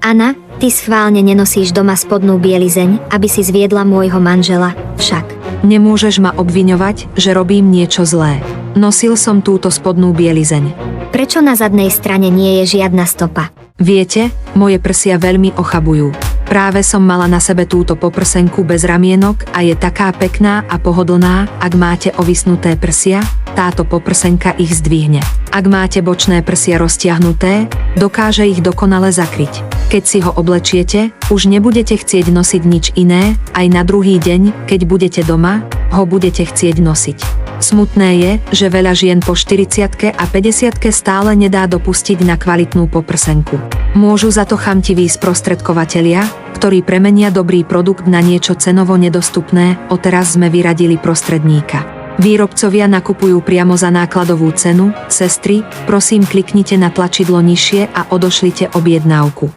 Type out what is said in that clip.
Anna, ty schválne nenosíš doma spodnú bielizeň, aby si zviedla môjho manžela, však. Nemôžeš ma obviňovať, že robím niečo zlé. Nosil som túto spodnú bielizeň. Prečo na zadnej strane nie je žiadna stopa? Viete, moje prsia veľmi ochabujú. Práve som mala na sebe túto poprsenku bez ramienok a je taká pekná a pohodlná, ak máte ovisnuté prsia, táto poprsenka ich zdvihne. Ak máte bočné prsia roztiahnuté, dokáže ich dokonale zakryť. Keď si ho oblečiete, už nebudete chcieť nosiť nič iné, aj na druhý deň, keď budete doma, ho budete chcieť nosiť. Smutné je, že veľa žien po 40 a 50 stále nedá dopustiť na kvalitnú poprsenku. Môžu za to chamtiví sprostredkovatelia, ktorí premenia dobrý produkt na niečo cenovo nedostupné, odteraz sme vyradili prostredníka. Výrobcovia nakupujú priamo za nákladovú cenu, sestry, prosím kliknite na tlačidlo nižšie a odošlite objednávku.